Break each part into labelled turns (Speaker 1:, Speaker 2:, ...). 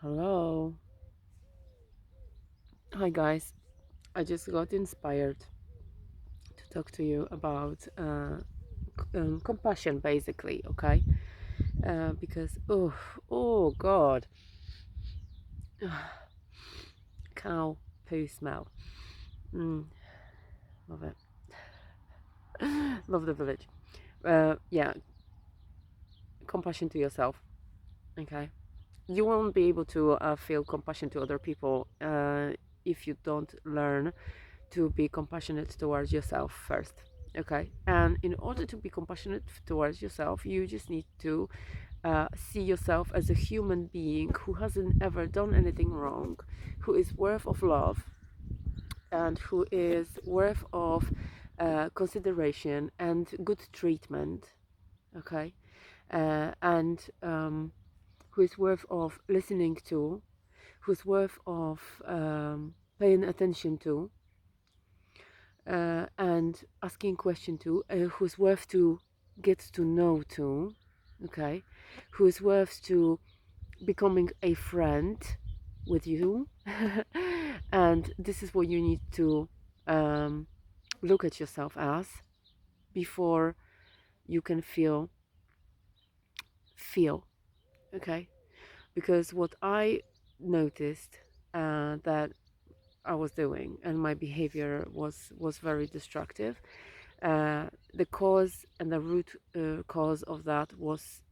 Speaker 1: Hello. Hi, guys. I just got inspired to talk to you about compassion, basically, okay? Because, oh, God, cow poo smell. Mm, love it. Love the village. Yeah, compassion to yourself, okay? You won't be able to feel compassion to other people if you don't learn to be compassionate towards yourself first. Okay, and in order to be compassionate towards yourself, you just need to see yourself as a human being who hasn't ever done anything wrong, who is worth of love, and who is worth of consideration and good treatment. Okay, and who is worth of listening to, who's worth of paying attention to, and asking question to, who's worth to get to know to, okay, who's worth to becoming a friend with you. And this is what you need to look at yourself as before you can feel, okay, because what I noticed that I was doing and my behavior was very destructive. The cause and the root cause of that was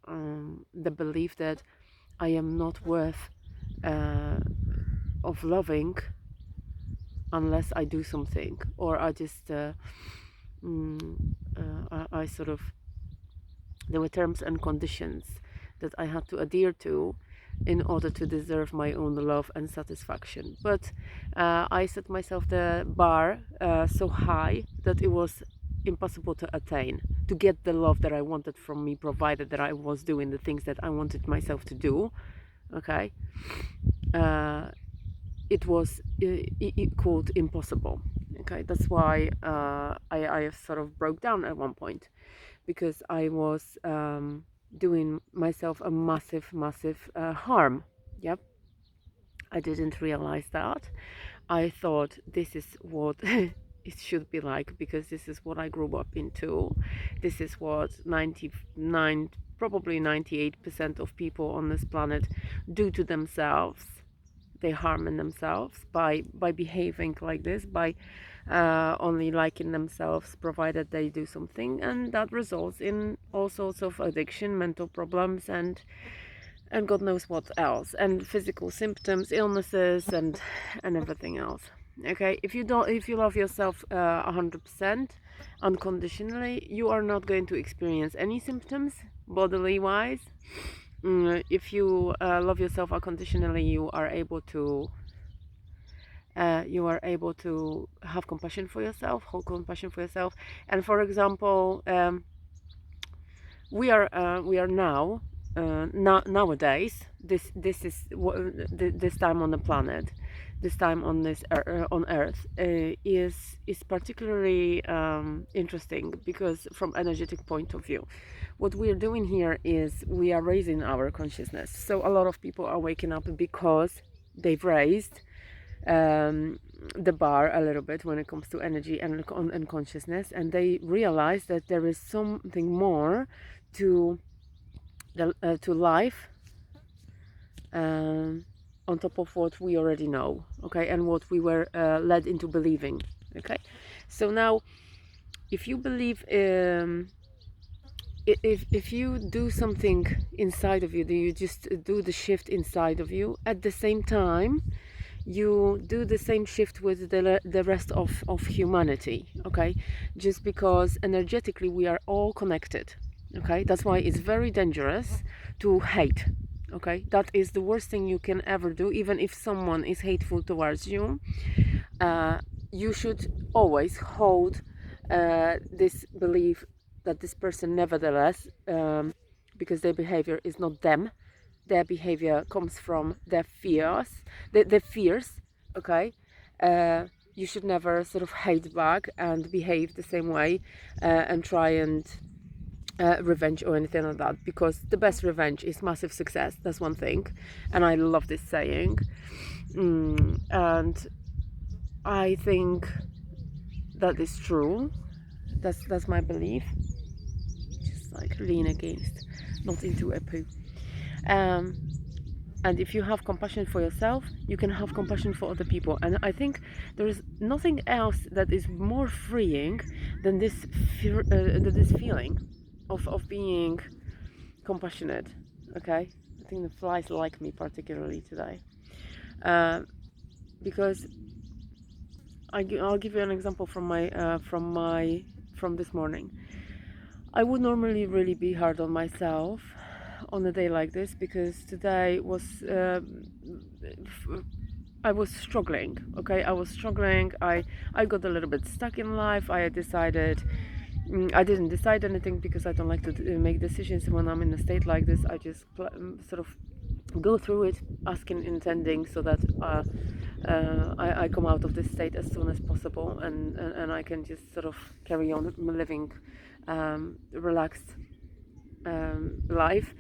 Speaker 1: the belief that I am not worth uh, of loving unless I do something, or I just mm, I sort of, there were terms and conditions that I had to adhere to in order to deserve my own love and satisfaction. But I set myself the bar so high that it was impossible to attain, to get the love that I wanted from me, provided that I was doing the things that I wanted myself to do. Okay, uh, it was called impossible. Okay, that's why I sort of broke down at one point, because I was doing myself a massive harm. Yep, I didn't realize that. I thought this is what it should be like, because this is what I grew up into. This is what 99, probably 98% of people on this planet do to themselves. They harm themselves by behaving like this, by only liking themselves, provided they do something, and that results in all sorts of addiction, mental problems, and God knows what else, and physical symptoms, illnesses, and everything else. Okay, if you love yourself 100% unconditionally, you are not going to experience any symptoms bodily wise. If you love yourself unconditionally, you are able to have compassion for yourself, hold compassion for yourself. And for example, we are now nowadays, this is this time on the planet, this time on this on Earth, is particularly interesting, because from energetic point of view, what we are doing here is we are raising our consciousness. So a lot of people are waking up because they've raised the bar a little bit when it comes to energy and consciousness, and they realize that there is something more to to life, on top of what we already know, okay, and what we were led into believing. Okay, so now if you believe, if you do something inside of you, do you just do the shift inside of you, at the same time you do the same shift with the rest of humanity. Okay, just because energetically we are all connected. Okay, that's why it's very dangerous to hate. Okay, that is the worst thing you can ever do. Even if someone is hateful towards you, uh, you should always hold this belief that this person nevertheless, because their behavior is not them, their behavior comes from their fears, their fears. Okay, you should never sort of hate back and behave the same way, and try and revenge or anything like that, because the best revenge is massive success. That's one thing, and I love this saying. And I think that is true. That's my belief. Just like lean against, not into a poo. Um, and if you have compassion for yourself, you can have compassion for other people. And I think there is nothing else that is more freeing than this this feeling of being compassionate. Okay, I think the flies like me particularly today, because I'll give you an example from from this morning. I would normally really be hard on myself on a day like this, because today was I was struggling. Okay, I was struggling. I got a little bit stuck in life. I decided. I didn't decide anything, because I don't like to make decisions when I'm in a state like this. I just sort of go through it, asking, intending, so that I come out of this state as soon as possible, and I can just sort of carry on living relaxed life.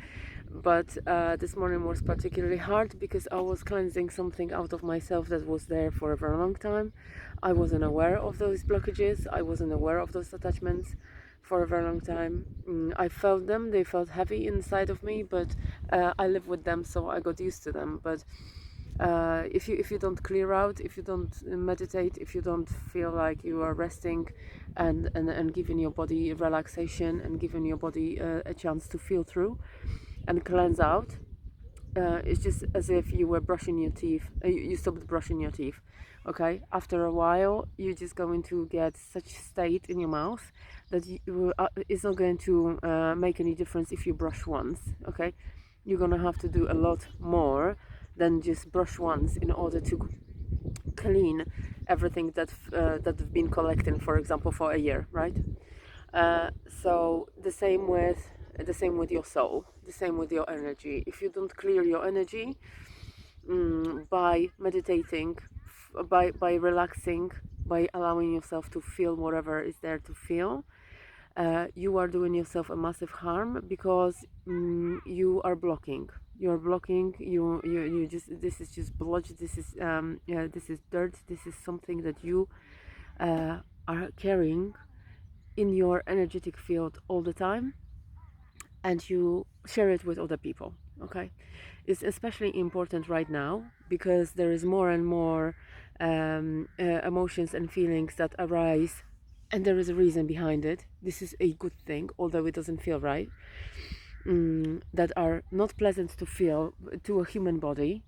Speaker 1: But this morning was particularly hard, because I was cleansing something out of myself that was there for a very long time. I wasn't aware of those blockages. I wasn't aware of those attachments for a very long time. I felt them. They felt heavy inside of me, but I live with them, so I got used to them. But if you don't clear out, if you don't meditate, if you don't feel like you are resting and giving your body relaxation, and giving your body a chance to feel through and cleanse out, it's just as if you were brushing your teeth. You stopped brushing your teeth. Okay, after a while you're just going to get such state in your mouth that it's not going to make any difference if you brush once. Okay, you're gonna have to do a lot more than just brush once in order to clean everything that's been collecting, for example, for a year, right? So the same with your soul, the same with your energy. If you don't clear your energy by meditating, by relaxing, by allowing yourself to feel whatever is there to feel, you are doing yourself a massive harm, because you are blocking. You're blocking. You just, this is just blodge. This is this is dirt. This is something that you are carrying in your energetic field all the time, and you share it with other people. Okay, it's especially important right now, because there is more and more emotions and feelings that arise, and there is a reason behind it. This is a good thing, although it doesn't feel right. That are not pleasant to feel to a human body.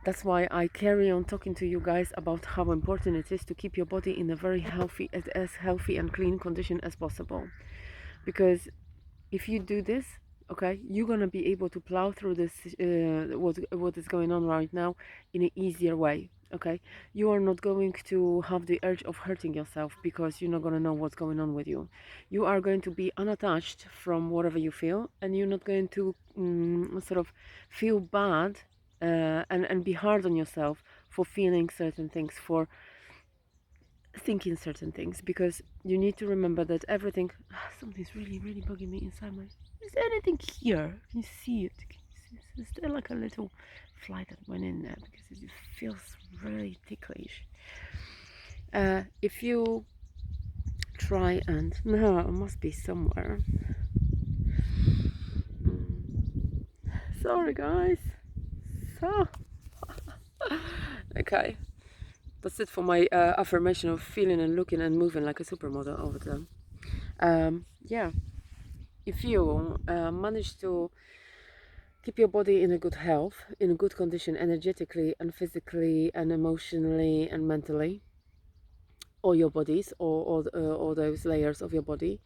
Speaker 1: That's why I carry on talking to you guys about how important it is to keep your body in a very healthy, as healthy and clean condition as possible. Because if you do this, okay, you're gonna be able to plow through this what is going on right now in an easier way. Okay, you are not going to have the urge of hurting yourself, because you're not going to know what's going on with you. You are going to be unattached from whatever you feel, and you're not going to sort of feel bad and be hard on yourself for feeling certain things, for thinking certain things, because you need to remember that everything something's really really bugging me inside my, is there anything here? Can you see it? Is there like a little fly that went in there, because it just feels really ticklish? If you try and, no, it must be somewhere. Sorry guys. So okay, that's it for my affirmation of feeling and looking and moving like a supermodel all the time. Yeah, if you manage to keep your body in a good health, in a good condition, energetically and physically and emotionally and mentally, all your bodies, all those layers of your body,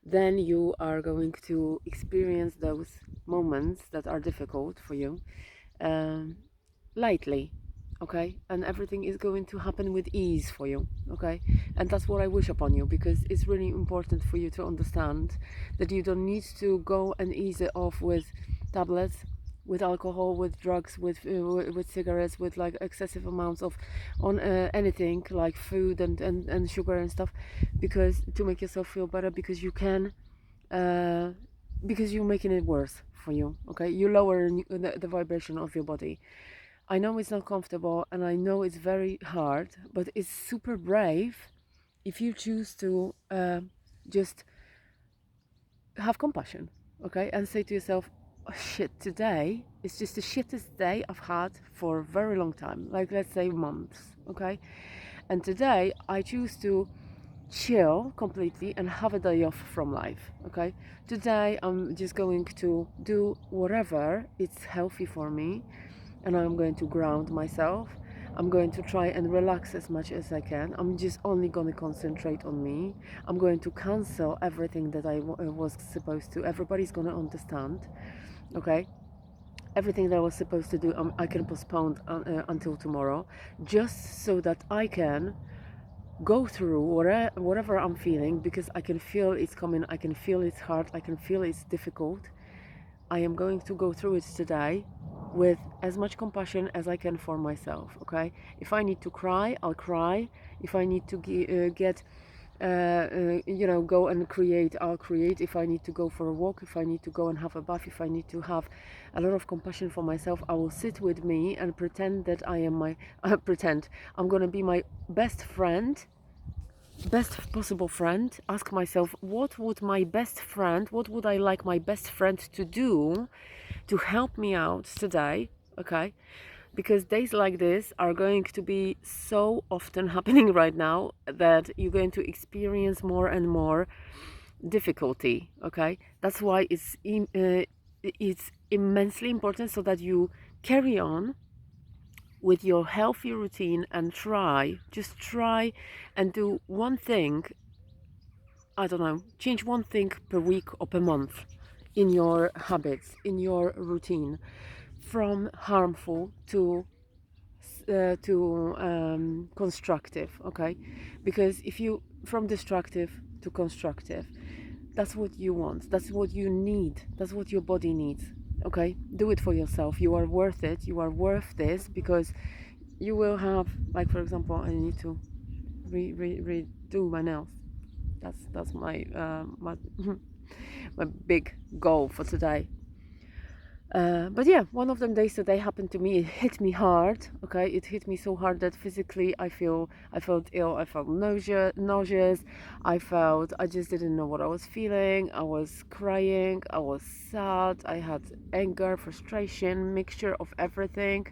Speaker 1: then you are going to experience those moments that are difficult for you lightly. Okay, and everything is going to happen with ease for you. Okay, and that's what I wish upon you, because it's really important for you to understand that you don't need to go and ease it off with tablets, with alcohol, with drugs, with cigarettes, with like excessive amounts of on anything like food and sugar and stuff, because to make yourself feel better, because you can because you're making it worse for you. Okay, you lower the vibration of your body. I know it's not comfortable and I know it's very hard, but it's super brave if you choose to just have compassion, okay, and say to yourself, oh, shit, today is just the shittest day I've had for a very long time, like let's say months, okay, and today I choose to chill completely and have a day off from life, okay. Today I'm just going to do whatever it's healthy for me, and I'm going to ground myself. I'm going to try and relax as much as I can. I'm just only going to concentrate on me. I'm going to cancel everything that I was supposed to. Everybody's going to understand, okay? Everything that I was supposed to do, I can postpone until tomorrow, just so that I can go through whatever I'm feeling, because I can feel it's coming. I can feel it's hard. I can feel it's difficult. I am going to go through it today with as much compassion as I can for myself, okay? If I need to cry, I'll cry. If I need to go and create, I'll create. If I need to go for a walk, if I need to go and have a bath, if I need to have a lot of compassion for myself, I will sit with me and pretend that I am pretend I'm going to be my best possible friend. Ask myself, what would I like my best friend to do to help me out today, okay? Because days like this are going to be so often happening right now that you're going to experience more and more difficulty, okay? That's why it's immensely important, so that you carry on with your healthy routine and just try and do one thing. I don't know, change one thing per week or per month in your habits, in your routine, from harmful to constructive, okay? Because if you, from destructive to constructive, that's what you want, that's what you need, that's what your body needs, okay? Do it for yourself. You are worth it. You are worth this, because you will have, like, for example, I need to redo my nails. That's my my big goal for today. But yeah, one of them days today happened to me. It hit me hard. Okay, it hit me so hard that physically I felt ill. I felt nauseous. I just didn't know what I was feeling. I was crying. I was sad. I had anger, frustration, mixture of everything.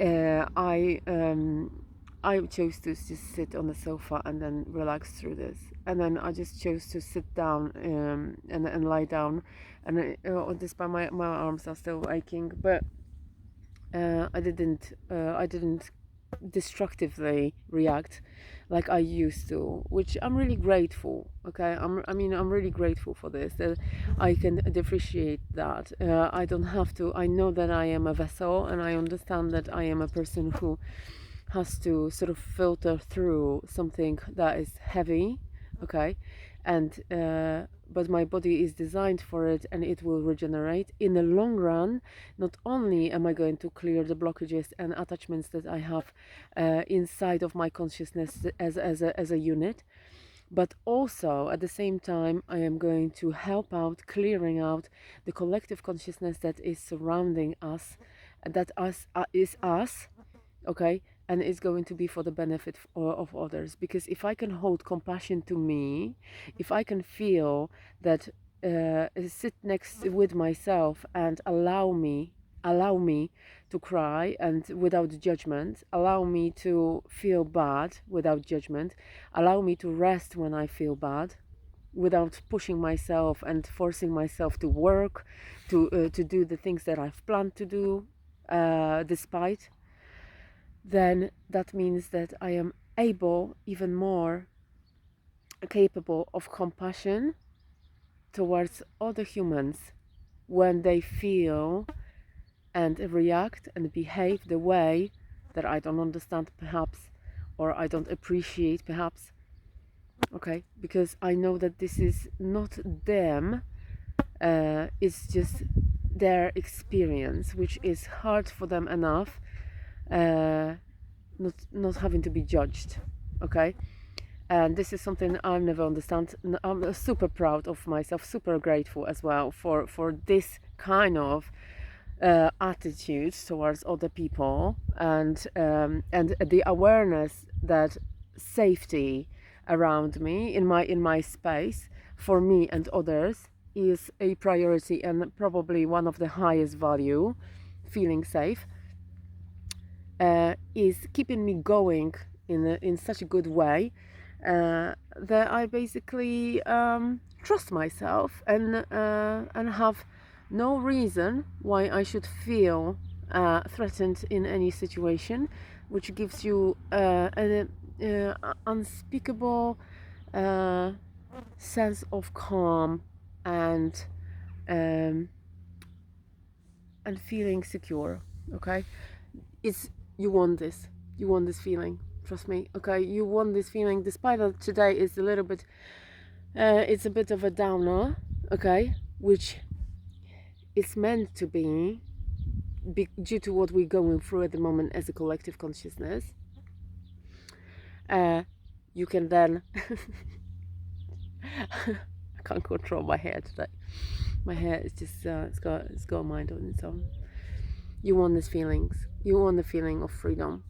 Speaker 1: Uh, I um, I chose to just sit on the sofa and then relax through this. And then I just chose to sit down and lie down. And despite my arms are still aching, but I didn't destructively react like I used to, which I'm really grateful. Okay, I'm really grateful for this. That I can appreciate that. I don't have to. I know that I am a vessel, and I understand that I am a person who has to sort of filter through something that is heavy, okay, and but my body is designed for it, and it will regenerate in the long run. Not only am I going to clear the blockages and attachments that I have inside of my consciousness as a unit, but also at the same time I am going to help out clearing out the collective consciousness that is surrounding us, that us is us, okay, and it's going to be for the benefit of others. Because if I can hold compassion to me, if I can feel that, sit next with myself and allow me to cry and without judgment, allow me to feel bad without judgment, allow me to rest when I feel bad without pushing myself and forcing myself to work, to do the things that I've planned to do, despite, then that means that I am able, even more capable of compassion towards other humans when they feel and react and behave the way that I don't understand, perhaps, or I don't appreciate, perhaps. Okay, because I know that this is not them, it's just their experience, which is hard for them enough, not having to be judged, okay. And this is something I've never understand. I'm super proud of myself, super grateful as well for this kind of attitude towards other people, and the awareness that safety around me in my space for me and others is a priority and probably one of the highest value. Feeling safe is keeping me going in such a good way that I basically trust myself and have no reason why I should feel threatened in any situation, which gives you an unspeakable sense of calm and um, and feeling secure. Okay, it's you want this. You want this feeling. Trust me. Okay, you want this feeling. Despite that today is a little bit, it's a bit of a downer. Okay, which it's meant to be, due to what we're going through at the moment as a collective consciousness. You can then. I can't control my hair today. My hair is just it's got a mind on its own. You want these feelings. You want the feeling of freedom.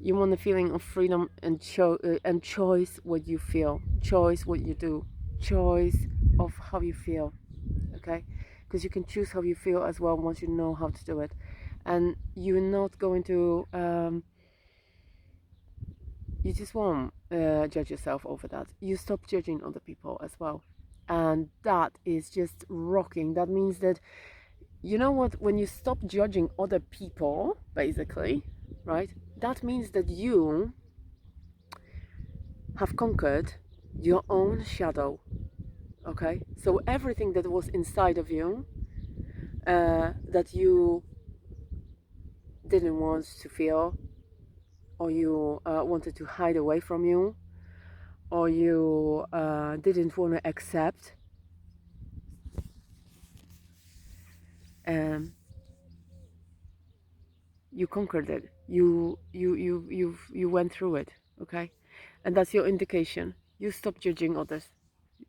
Speaker 1: You want the feeling of freedom and choice what you feel, choice what you do, choice of how you feel. Okay, because you can choose how you feel as well once you know how to do it, and you're not going to. You just won't judge yourself over that. You stop judging other people as well, and that is just rocking. That means that, you know what, when you stop judging other people, basically, right, that means that you have conquered your own shadow. Okay, so everything that was inside of you that you didn't want to feel, or you wanted to hide away from you, or you didn't want to accept, you conquered it. You went through it. Okay, and that's your indication. You stop judging others.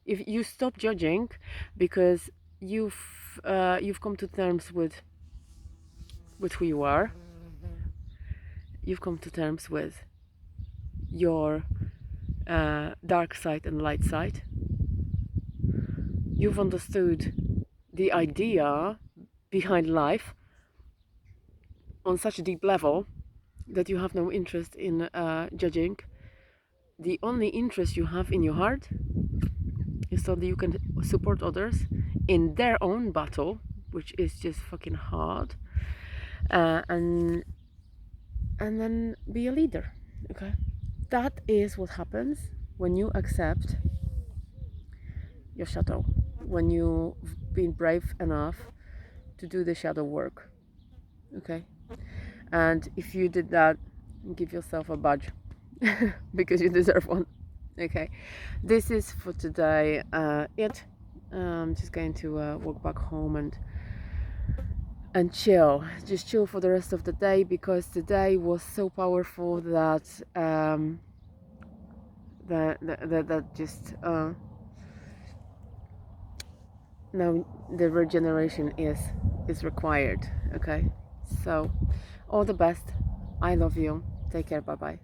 Speaker 1: If you stop judging, because you've come to terms with who you are. You've come to terms with your dark side and light side. You've understood the idea behind life on such a deep level that you have no interest in judging. The only interest you have in your heart is so that you can support others in their own battle, which is just fucking hard, and then be a leader. Okay, that is what happens when you accept your shadow, when you've been brave enough to do the shadow work. Okay, and if you did that, give yourself a badge because you deserve one. Okay, this is for today I'm just going to walk back home and chill, just chill for the rest of the day, because today was so powerful that that just now the regeneration is required. Okay, so all the best. I love you. Take care. Bye bye.